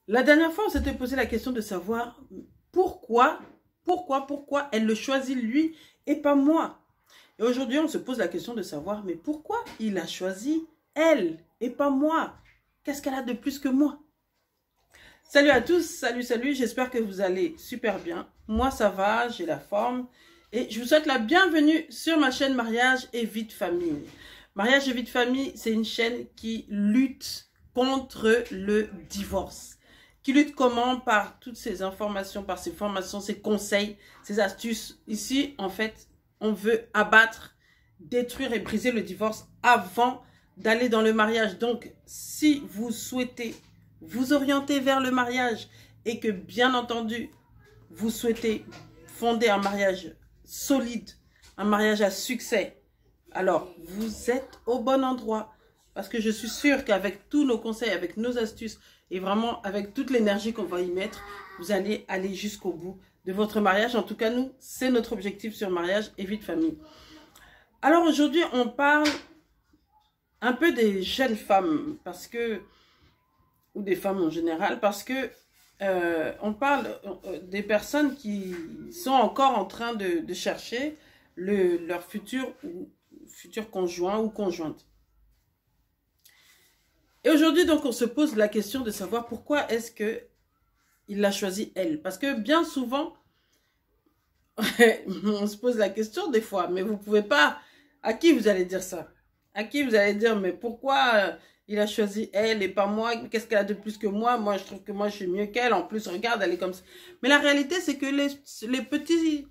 La dernière fois, on s'était posé la question de savoir pourquoi elle le choisit lui et pas moi. Et aujourd'hui, on se pose la question de savoir, mais pourquoi il a choisi elle et pas moi? Qu'est-ce qu'elle a de plus que moi? Salut à tous, salut, j'espère que vous allez super bien. Moi, ça va, j'ai la forme. Et je vous souhaite la bienvenue sur ma chaîne Mariage et Vie de Famille. Mariage et Vie de Famille, c'est une chaîne qui lutte contre le divorce. Qui lutte comment? Par toutes ces informations, par ces formations, ces conseils, ces astuces. Ici, en fait, on veut abattre, détruire et briser le divorce avant d'aller dans le mariage. Donc, si vous souhaitez vous orienter vers le mariage et que, bien entendu, vous souhaitez fonder un mariage solide, un mariage à succès, alors vous êtes au bon endroit. Parce que je suis sûre qu'avec tous nos conseils, avec nos astuces et vraiment avec toute l'énergie qu'on va y mettre, vous allez aller jusqu'au bout de votre mariage. En tout cas, nous, c'est notre objectif sur Mariage et Vie de Famille. Alors aujourd'hui, on parle un peu des jeunes femmes, parce que, ou des femmes en général, parce que on parle des personnes qui sont encore en train de chercher leur futur conjoint ou conjointe. Et aujourd'hui, donc, on se pose la question de savoir pourquoi est-ce que il l'a choisi elle. Parce que bien souvent, on se pose la question des fois, mais vous pouvez pas... À qui vous allez dire ça? À qui vous allez dire, mais pourquoi il a choisi elle et pas moi? Qu'est-ce qu'elle a de plus que moi? Moi, je trouve que moi, je suis mieux qu'elle. En plus, regarde, elle est comme ça. Mais la réalité, c'est que les petits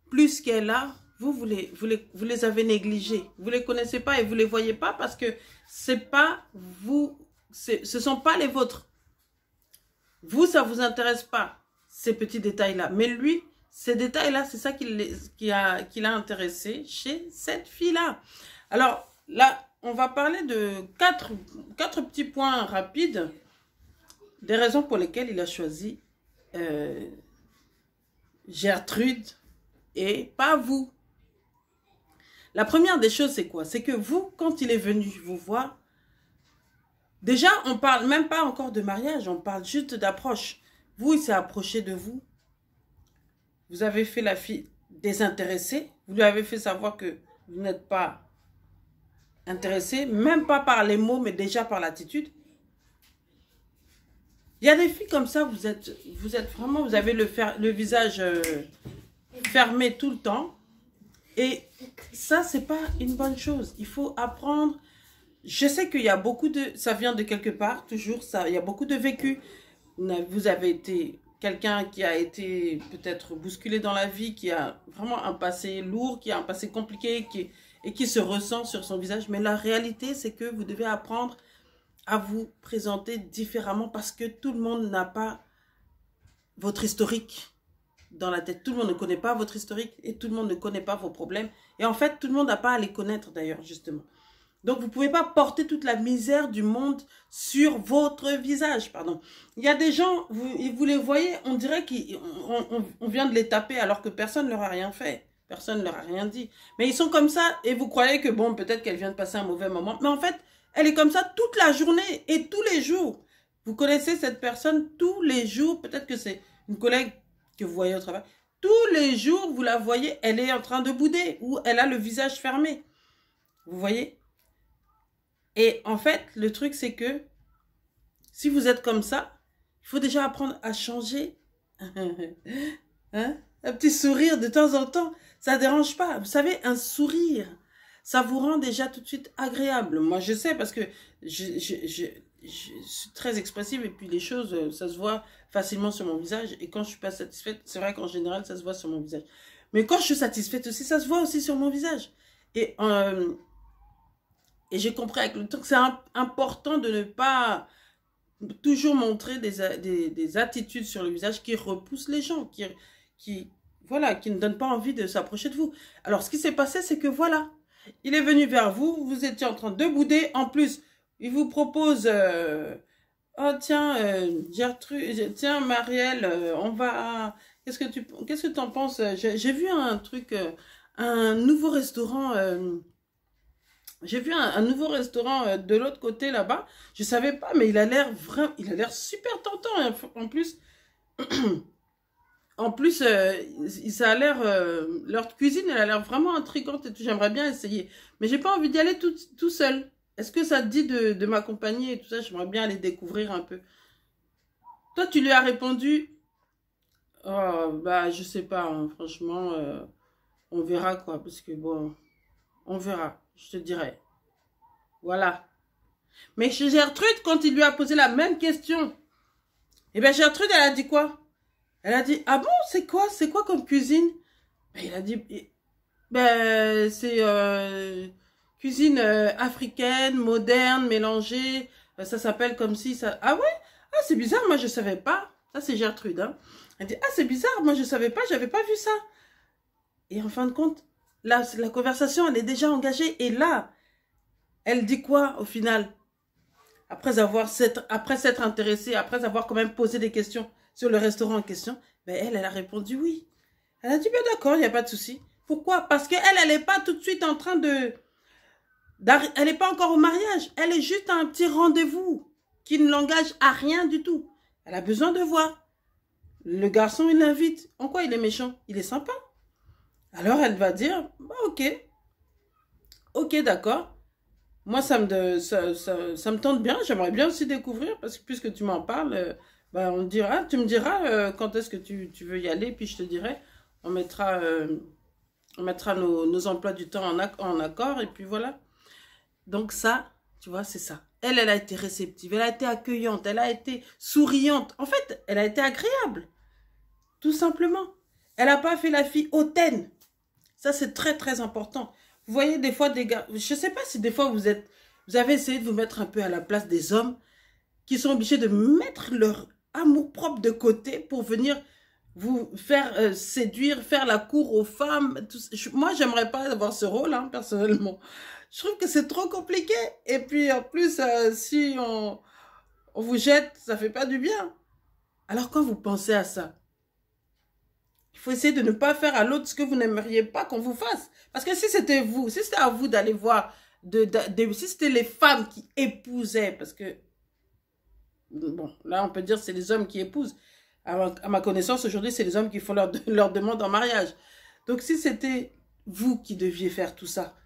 plus qu'elle a, vous les avez négligés. Vous les connaissez pas et vous les voyez pas parce que c'est pas vous, ce sont pas les vôtres. Vous, ça vous intéresse pas, ces petits détails-là. Mais lui, ces détails-là, c'est ça qui l'a intéressé chez cette fille-là. Alors, là, on va parler de quatre petits points rapides des raisons pour lesquelles il a choisi Gertrude et pas vous. La première des choses, c'est quoi? C'est que vous, quand il est venu vous voir, déjà, on parle même pas encore de mariage, on parle juste d'approche. Vous, il s'est approché de vous. Vous avez fait la fille désintéressée. Vous lui avez fait savoir que vous n'êtes pas intéressé, même pas par les mots, mais déjà par l'attitude. Il y a des filles comme ça, vous êtes vraiment, vous avez le visage fermé tout le temps. Et ça, c'est pas une bonne chose. Il faut apprendre. Je sais qu'il y a beaucoup de... Ça vient de quelque part, toujours ça. Il y a beaucoup de vécu. Vous avez été quelqu'un qui a été peut-être bousculé dans la vie, qui a vraiment un passé lourd, qui a un passé compliqué et qui se ressent sur son visage. Mais la réalité, c'est que vous devez apprendre à vous présenter différemment parce que tout le monde n'a pas votre historique dans la tête. Tout le monde ne connaît pas votre historique et tout le monde ne connaît pas vos problèmes. Et en fait, tout le monde n'a pas à les connaître d'ailleurs, justement. Donc, vous ne pouvez pas porter toute la misère du monde sur votre visage, pardon. Il y a des gens, vous les voyez, on dirait qu'on vient de les taper alors que personne ne leur a rien fait. Personne ne leur a rien dit. Mais ils sont comme ça et vous croyez que, bon, peut-être qu'elle vient de passer un mauvais moment. Mais en fait, elle est comme ça toute la journée et tous les jours. Vous connaissez cette personne tous les jours. Peut-être que c'est une collègue que vous voyez au travail. Tous les jours, vous la voyez, elle est en train de bouder ou elle a le visage fermé. Vous voyez? Et en fait, le truc, c'est que si vous êtes comme ça, il faut déjà apprendre à changer. Hein? Un petit sourire de temps en temps, ça ne dérange pas. Vous savez, un sourire, ça vous rend déjà tout de suite agréable. Moi, je sais parce que je suis très expressive et puis les choses, ça se voit facilement sur mon visage. Et quand je ne suis pas satisfaite, c'est vrai qu'en général, ça se voit sur mon visage. Mais quand je suis satisfaite aussi, ça se voit aussi sur mon visage. Et j'ai compris avec le temps que c'est important de ne pas toujours montrer des attitudes sur le visage qui repoussent les gens, qui ne donnent pas envie de s'approcher de vous. Alors, ce qui s'est passé, c'est que voilà, il est venu vers vous, vous étiez en train de bouder. En plus, il vous propose, oh tiens, Gertrude, tiens, Marielle, on va... Qu'est-ce que tu en penses? J'ai vu un truc, un nouveau restaurant... J'ai vu un nouveau restaurant de l'autre côté là-bas. Je savais pas, mais il a l'air super tentant. content. En plus, ça a l'air, leur cuisine, elle a l'air vraiment intrigante et tout. J'aimerais bien essayer. Mais j'ai pas envie d'y aller tout seul. Est-ce que ça te dit de m'accompagner et tout ça? J'aimerais bien aller découvrir un peu. Toi, tu lui as répondu, oh, bah, je sais pas, hein, franchement, on verra quoi. Parce que bon, on verra, je te dirai. Voilà. Mais chez Gertrude, quand il lui a posé la même question, eh bien Gertrude, elle a dit quoi? Elle a dit, ah bon, c'est quoi comme cuisine? Ben, il a dit, ben, c'est cuisine africaine, moderne, mélangée. Ça s'appelle comme si ça... Ah ouais? Ah, c'est bizarre, moi je savais pas. Ça, c'est Gertrude, hein. Elle dit, ah, c'est bizarre, moi je savais pas, j'avais pas vu ça. Et en fin de compte, la conversation, elle est déjà engagée. Et là, elle dit quoi au final? Après s'être intéressée, après avoir quand même posé des questions sur le restaurant en question, ben elle a répondu oui. Elle a dit, ben d'accord, il n'y a pas de souci. Pourquoi? Parce qu'elle, elle n'est pas tout de suite en train de... Elle n'est pas encore au mariage. Elle est juste à un petit rendez-vous qui ne l'engage à rien du tout. Elle a besoin de voir. Le garçon, il l'invite. En quoi il est méchant? Il est sympa. Alors, elle va dire, bah, ok. Ok, d'accord. Moi, ça me tente bien. J'aimerais bien aussi découvrir, parce que puisque tu m'en parles, bah, tu me diras quand est-ce que tu veux y aller, puis je te dirai. On mettra nos emplois du temps en accord, et puis voilà. Donc ça, tu vois, c'est ça. Elle a été réceptive, elle a été accueillante, elle a été souriante. En fait, elle a été agréable, tout simplement. Elle n'a pas fait la fille hautaine. Ça, c'est très, très important. Vous voyez, des fois, des gars... Je ne sais pas si des fois, vous avez essayé de vous mettre un peu à la place des hommes qui sont obligés de mettre leur amour-propre de côté pour venir vous faire séduire, faire la cour aux femmes. Moi, j'aimerais pas avoir ce rôle, hein, personnellement. Je trouve que c'est trop compliqué. Et puis, en plus, si on vous jette, ça fait pas du bien. Alors, quand vous pensez à ça, il faut essayer de ne pas faire à l'autre ce que vous n'aimeriez pas qu'on vous fasse. Parce que si c'était vous, si c'était à vous d'aller voir, si c'était les femmes qui épousaient, parce que, bon, là, on peut dire que c'est les hommes qui épousent. À ma connaissance, aujourd'hui, c'est les hommes qui font leur demande en mariage. Donc, si c'était vous qui deviez faire tout ça,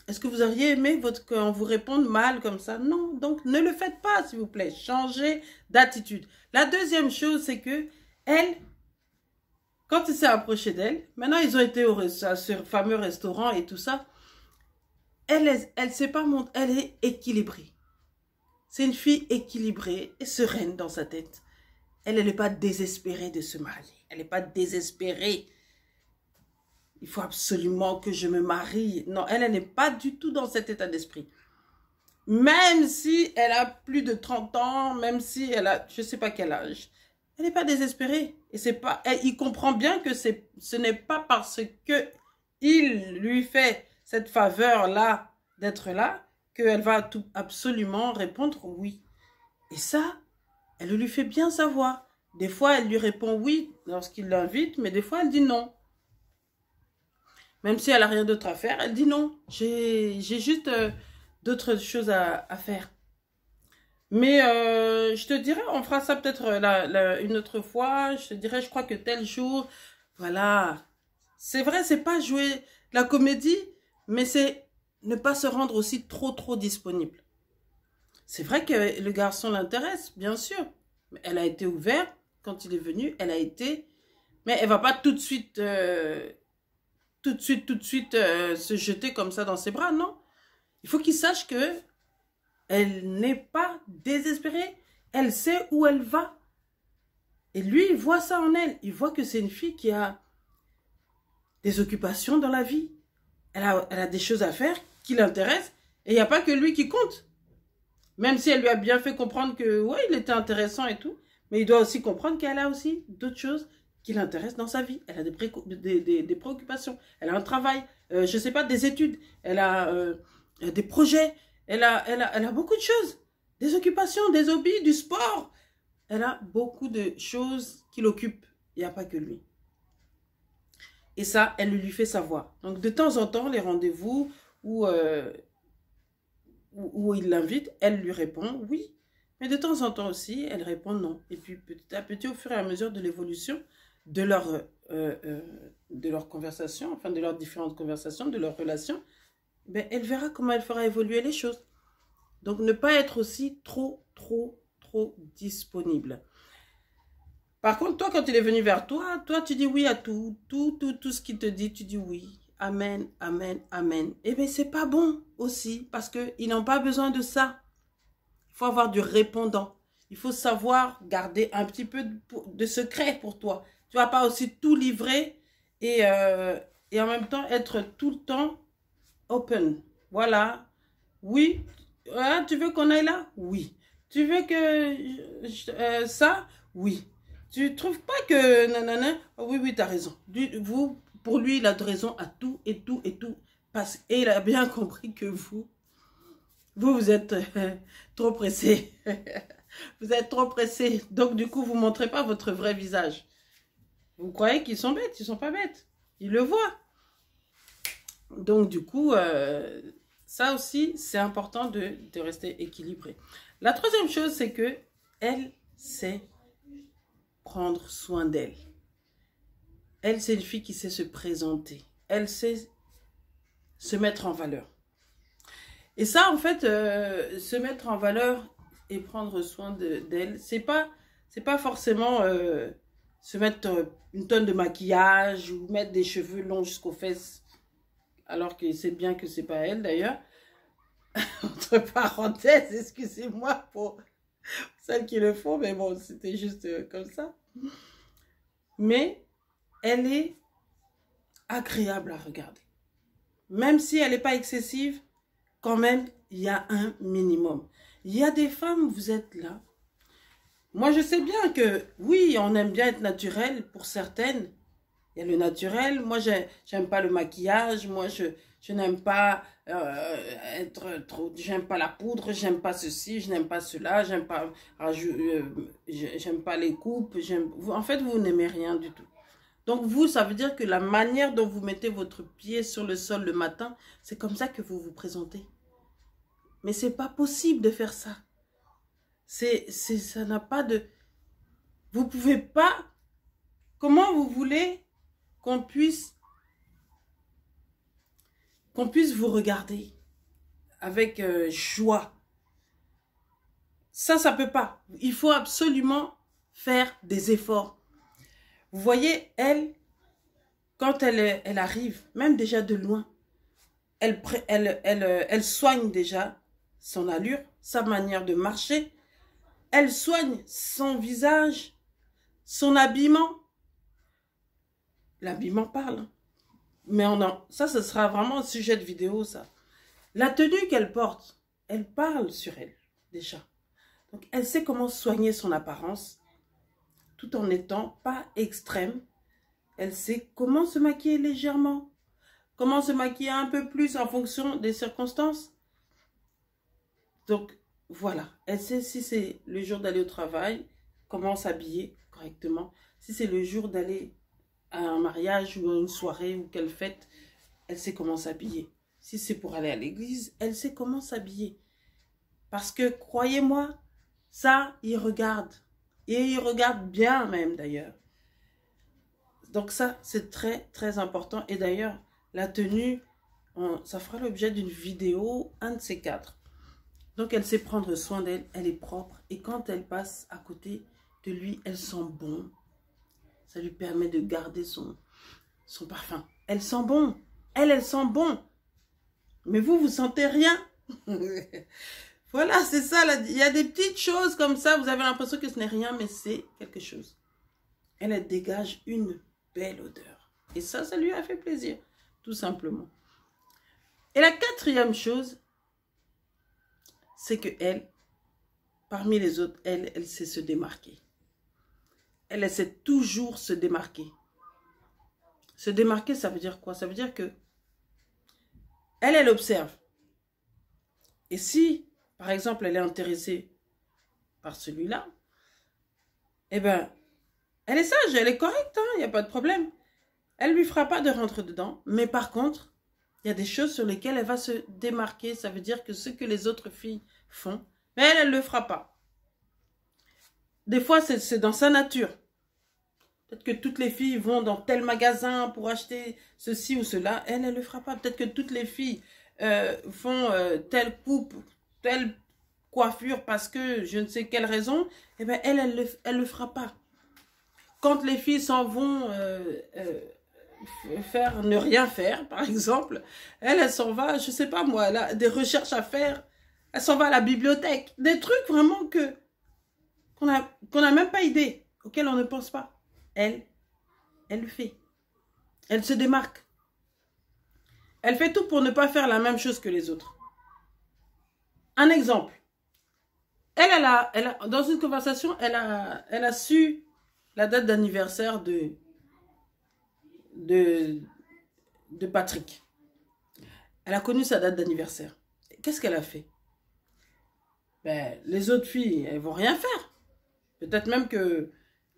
est-ce que vous auriez aimé qu'on vous réponde mal comme ça? Non, donc ne le faites pas, s'il vous plaît. Changez d'attitude. La deuxième chose, c'est que elle, quand il s'est approché d'elle, maintenant ils ont été à ce fameux restaurant et tout ça, elle s'est pas montée, elle est équilibrée. C'est une fille équilibrée et sereine dans sa tête. Elle n'est pas désespérée de se marier. Elle n'est pas désespérée. Il faut absolument que je me marie. Non, elle n'est pas du tout dans cet état d'esprit. Même si elle a plus de 30 ans, même si elle a, je ne sais pas quel âge, elle n'est pas désespérée. Et il comprend bien que ce n'est pas parce que il lui fait cette faveur-là d'être là qu'elle va absolument répondre oui. Et ça, elle lui fait bien savoir. Des fois, elle lui répond oui lorsqu'il l'invite, mais des fois, elle dit non. Même si elle n'a rien d'autre à faire, elle dit non. J'ai juste d'autres choses à faire. Mais je te dirais, on fera ça peut-être une autre fois. Je te dirais, je crois que tel jour, voilà. C'est vrai, c'est pas jouer la comédie, mais c'est ne pas se rendre aussi trop disponible. C'est vrai que le garçon l'intéresse, bien sûr. Mais elle a été ouverte quand il est venu. Elle a été... Mais elle va pas tout de suite se jeter comme ça dans ses bras, non. Il faut qu'il sache que elle n'est pas désespérée. Elle sait où elle va. Et lui, il voit ça en elle. Il voit que c'est une fille qui a des occupations dans la vie. Elle a des choses à faire qui l'intéressent. Et il n'y a pas que lui qui compte. Même si elle lui a bien fait comprendre que, ouais, il était intéressant et tout. Mais il doit aussi comprendre qu'elle a aussi d'autres choses qui l'intéressent dans sa vie. Elle a des préoccupations. Elle a un travail, je ne sais pas, des études. Elle a des projets. Elle a beaucoup de choses. Des occupations, des hobbies, du sport. Elle a beaucoup de choses qui l'occupent. Il n'y a pas que lui. Et ça, elle lui fait savoir. Donc, de temps en temps, les rendez-vous où il l'invite, elle lui répond oui. Mais de temps en temps aussi, elle répond non. Et puis petit à petit, au fur et à mesure de l'évolution de leur conversation, enfin de leurs différentes conversations, de leurs relations, ben, elle verra comment elle fera évoluer les choses. Donc ne pas être aussi trop disponible. Par contre, toi, quand il est venu vers toi, tu dis oui à tout ce qu'il te dit, tu dis oui. Amen, amen, amen. Eh bien, c'est pas bon aussi, parce qu'ils n'ont pas besoin de ça. Il faut avoir du répondant. Il faut savoir garder un petit peu de secret pour toi. Tu ne vas pas aussi tout livrer et en même temps être tout le temps open. Voilà. Oui. Ah, tu veux qu'on aille là? Oui. Tu veux que ça? Oui. Tu trouves pas que nanana? Oui, oui, tu as raison. Pour lui, il a raison à tout et tout et tout. Et il a bien compris que vous êtes trop pressé. Vous êtes trop pressé. Donc, du coup, vous ne montrez pas votre vrai visage. Vous croyez qu'ils sont bêtes. Ils ne sont pas bêtes. Ils le voient. Donc, du coup, ça aussi, c'est important de rester équilibré. La troisième chose, c'est que elle sait prendre soin d'elle. Elle, c'est une fille qui sait se présenter. Elle sait se mettre en valeur. Et ça, en fait, se mettre en valeur et prendre soin d'elle, c'est pas forcément se mettre une tonne de maquillage ou mettre des cheveux longs jusqu'aux fesses, alors que c'est bien que c'est pas elle d'ailleurs. Entre parenthèses, excusez-moi pour celles qui le font, mais bon, c'était juste comme ça. Mais elle est agréable à regarder. Même si elle n'est pas excessive, quand même, il y a un minimum. Il y a des femmes, vous êtes là. Moi, je sais bien que, oui, on aime bien être naturel pour certaines. Il y a le naturel. Moi, j'aime pas le maquillage. Moi, je n'aime pas être trop... J'aime pas la poudre. J'aime pas ceci. Je n'aime pas cela. J'aime pas les coupes. En fait, vous n'aimez rien du tout. Donc, vous, ça veut dire que la manière dont vous mettez votre pied sur le sol le matin, c'est comme ça que vous vous présentez. Mais c'est pas possible de faire ça. Ça n'a pas de... Vous pouvez pas... Comment vous voulez qu'on puisse vous regarder avec joie? Ça peut pas. Il faut absolument faire des efforts. Vous voyez, elle, quand elle arrive, même déjà de loin, elle soigne déjà son allure, sa manière de marcher. Elle soigne son visage, son habillement. L'habillement parle. Mais ça, ce sera vraiment un sujet de vidéo, ça. La tenue qu'elle porte, elle parle sur elle, déjà. Donc, elle sait comment soigner son apparence, tout en n'étant pas extrême. Elle sait comment se maquiller légèrement, comment se maquiller un peu plus en fonction des circonstances. Donc, voilà. Elle sait si c'est le jour d'aller au travail, comment s'habiller correctement. Si c'est le jour d'aller à un mariage ou à une soirée ou quelle fête, elle sait comment s'habiller. Si c'est pour aller à l'église, elle sait comment s'habiller. Parce que, croyez-moi, ça, il regarde. Et il regarde bien même, d'ailleurs. Donc ça, c'est très, très important. Et d'ailleurs, la tenue, ça fera l'objet d'une vidéo, un de ces 4. Donc, elle sait prendre soin d'elle, elle est propre. Et quand elle passe à côté de lui, elle sent bon. Ça lui permet de garder son parfum. Elle sent bon. Elle sent bon. Mais vous sentez rien. Voilà, c'est ça. Là. Il y a des petites choses comme ça. Vous avez l'impression que ce n'est rien, mais c'est quelque chose. Elle dégage une belle odeur. Et ça lui a fait plaisir. Tout simplement. Et la 4e chose, c'est que elle, parmi les autres, elle sait se démarquer. Elle sait toujours se démarquer. Se démarquer, ça veut dire quoi? Ça veut dire que elle observe. Et si, par exemple, elle est intéressée par celui-là, eh bien, elle est sage, elle est correcte, il n'y a pas de problème. Elle ne lui fera pas de rentrer dedans. Mais par contre, il y a des choses sur lesquelles elle va se démarquer. Ça veut dire que ce que les autres filles font, mais elle ne le fera pas. des fois, c'est dans sa nature. Peut-être que toutes les filles vont dans tel magasin pour acheter ceci ou cela. Elle ne le fera pas. Peut-être que toutes les filles font telle coupe, telle coiffure parce que je ne sais quelle raison. Eh bien, elle le fera pas. Quand les filles s'en vont faire ne rien faire, par exemple, elle s'en va, je sais pas moi, elle a des recherches à faire. Elle s'en va à la bibliothèque. Des trucs vraiment qu'on a même pas idée, auxquels on ne pense pas. Elle le fait. Elle se démarque. Elle fait tout pour ne pas faire la même chose que les autres. Un exemple. Elle a, dans une conversation, elle a su la date d'anniversaire de Patrick. Elle a connu sa date d'anniversaire. Qu'est-ce qu'elle a fait? Ben, les autres filles, elles vont rien faire. Peut-être même que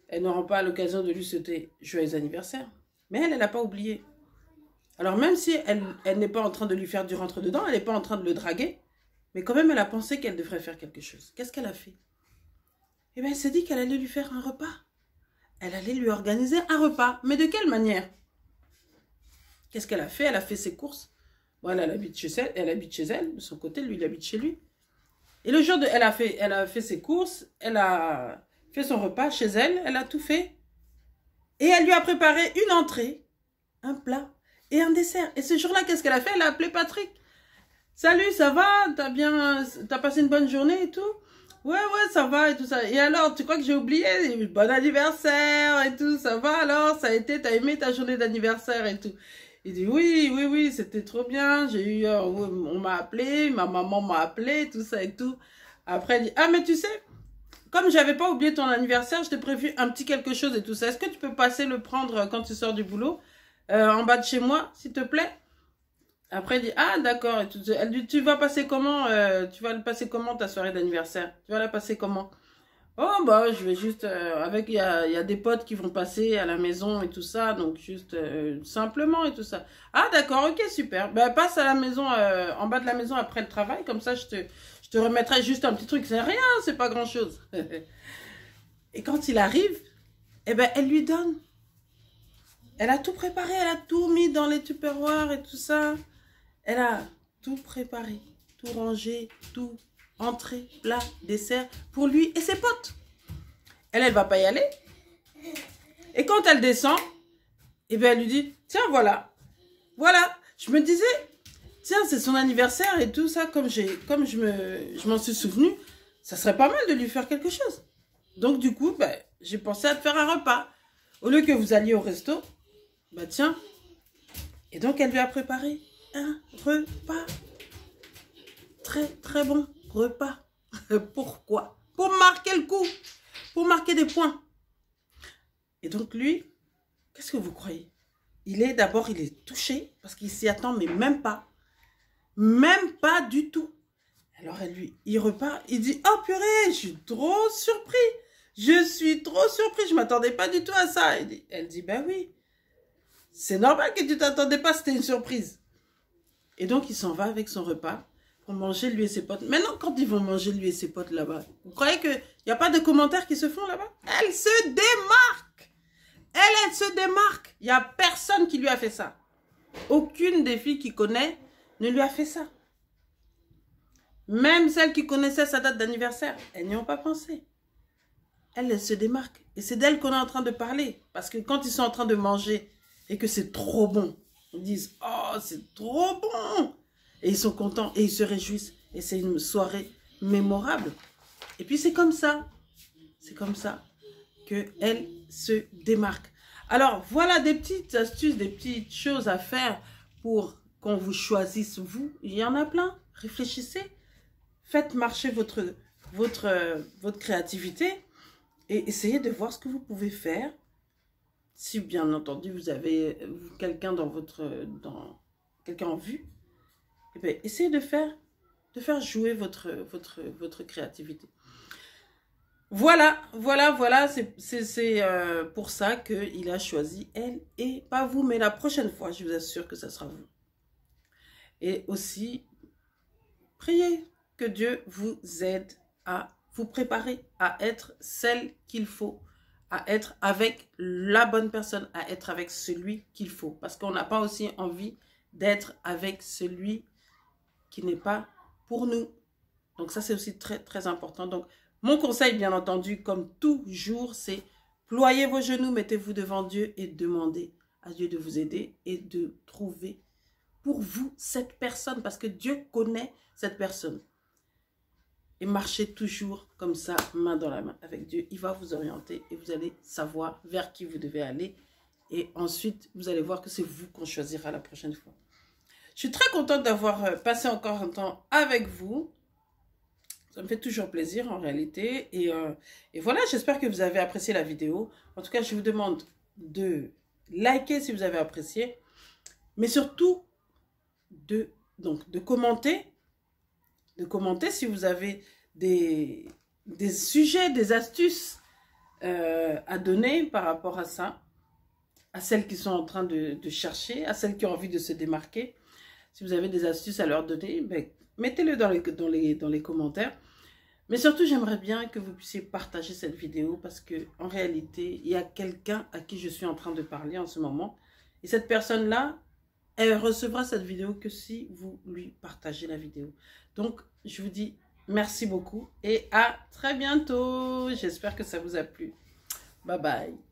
elles n'auront pas l'occasion de lui souhaiter joyeux anniversaire. Mais elle n'a pas oublié. Alors même si elle n'est pas en train de lui faire du rentre-dedans, elle n'est pas en train de le draguer, mais quand même elle a pensé qu'elle devrait faire quelque chose. Qu'est-ce qu'elle a fait? Eh bien, elle s'est dit qu'elle allait lui faire un repas. Elle allait lui organiser un repas. Mais de quelle manière? Qu'est-ce qu'elle a fait? Elle a fait ses courses. Bon, elle habite chez elle, de son côté, lui, il habite chez lui. Et le jour de... Elle a fait ses courses, elle a fait son repas chez elle, elle a tout fait. Et elle lui a préparé une entrée, un plat et un dessert. Et ce jour-là, qu'est-ce qu'elle a fait? Elle a appelé Patrick. Salut, ça va? T'as passé une bonne journée et tout? Ouais, ça va et tout ça. Et alors, tu crois que j'ai oublié? Bon anniversaire et tout, ça va alors? Ça a été, t'as aimé ta journée d'anniversaire et tout? Il dit oui, c'était trop bien. J'ai eu, on m'a appelé, ma maman m'a appelé, tout ça et tout. Après, il dit, ah mais tu sais, comme j'avais pas oublié ton anniversaire, je t'ai prévu un petit quelque chose et tout ça. Est-ce que tu peux passer le prendre quand tu sors du boulot, en bas de chez moi, s'il te plaît? Après, il dit, ah d'accord. Elle dit, tu vas passer comment, tu vas le passer comment ta soirée d'anniversaire? Tu vas la passer comment? Oh bah je vais juste il y a des potes qui vont passer à la maison et tout ça, donc juste simplement et tout ça. Ah d'accord, ok, super. Ben passe à la maison, en bas de la maison après le travail, comme ça je te remettrai juste un petit truc, c'est rien, c'est pas grand chose. Et quand il arrive, eh ben elle lui donne. Elle a tout préparé, elle a tout mis dans les tupperwares et tout ça. Elle a tout préparé, tout rangé, tout entrée, plat, dessert, pour lui et ses potes. Elle va pas y aller. Et quand elle descend, eh bien, elle lui dit, tiens, voilà. Je me disais, tiens, c'est son anniversaire et tout ça, comme je m'en suis souvenu, ça serait pas mal de lui faire quelque chose. Donc, du coup, ben, j'ai pensé à te faire un repas. Au lieu que vous alliez au resto, bah tiens. Et donc, elle lui a préparé un repas. Très, très bon repas. Pourquoi? Pour marquer le coup. Pour marquer des points. Et donc, lui, qu'est-ce que vous croyez? D'abord, il est touché parce qu'il s'y attend, mais même pas. Même pas du tout. Alors, il repart, il dit, oh purée, je suis trop surpris. Je m'attendais pas du tout à ça. Elle dit, ben oui. C'est normal que tu t'attendais pas, c'était une surprise. Et donc, il s'en va avec son repas pour manger lui et ses potes. Maintenant, quand ils vont manger lui et ses potes là-bas, vous croyez qu'il n'y a pas de commentaires qui se font là-bas? Elle se démarque. Elle se démarque. Il n'y a personne qui lui a fait ça. Aucune des filles qu'il connaît ne lui a fait ça. Même celles qui connaissaient sa date d'anniversaire, elles n'y ont pas pensé. Elle se démarque. Et c'est d'elle qu'on est en train de parler. Parce que quand ils sont en train de manger et que c'est trop bon, ils disent, oh, c'est trop bon. Et ils sont contents et ils se réjouissent. Et c'est une soirée mémorable. Et puis c'est comme ça. C'est comme ça qu'elle se démarque. Alors, voilà des petites astuces, des petites choses à faire pour qu'on vous choisisse, vous. Il y en a plein. Réfléchissez. Faites marcher votre créativité et essayez de voir ce que vous pouvez faire. Si, bien entendu, vous avez quelqu'un quelqu'un en vue, eh bien, essayez de faire jouer votre créativité. Voilà, c'est pour ça qu'il a choisi elle et pas vous, mais la prochaine fois, je vous assure que ça sera vous. Et aussi, priez que Dieu vous aide à vous préparer à être celle qu'il faut, à être avec la bonne personne, à être avec celui qu'il faut. Parce qu'on n'a pas aussi envie d'être avec celui qui n'est pas pour nous. Donc ça, c'est aussi très, très important. Donc, mon conseil, bien entendu, comme toujours, c'est ployez vos genoux, mettez-vous devant Dieu et demandez à Dieu de vous aider et de trouver pour vous cette personne. Parce que Dieu connaît cette personne. Et marchez toujours comme ça, main dans la main avec Dieu. Il va vous orienter et vous allez savoir vers qui vous devez aller. Et ensuite, vous allez voir que c'est vous qu'on choisira la prochaine fois. Je suis très contente d'avoir passé encore un temps avec vous. Ça me fait toujours plaisir en réalité. Et voilà, j'espère que vous avez apprécié la vidéo. En tout cas, je vous demande de liker si vous avez apprécié. Mais surtout, de commenter. De commenter si vous avez des sujets, des astuces à donner par rapport à ça. À celles qui sont en train de chercher, à celles qui ont envie de se démarquer. Si vous avez des astuces à leur donner, ben, mettez-le dans les commentaires. Mais surtout, j'aimerais bien que vous puissiez partager cette vidéo parce que en réalité, il y a quelqu'un à qui je suis en train de parler en ce moment. Et cette personne-là, elle recevra cette vidéo que si vous lui partagez la vidéo. Donc, je vous dis merci beaucoup et à très bientôt. J'espère que ça vous a plu. Bye bye.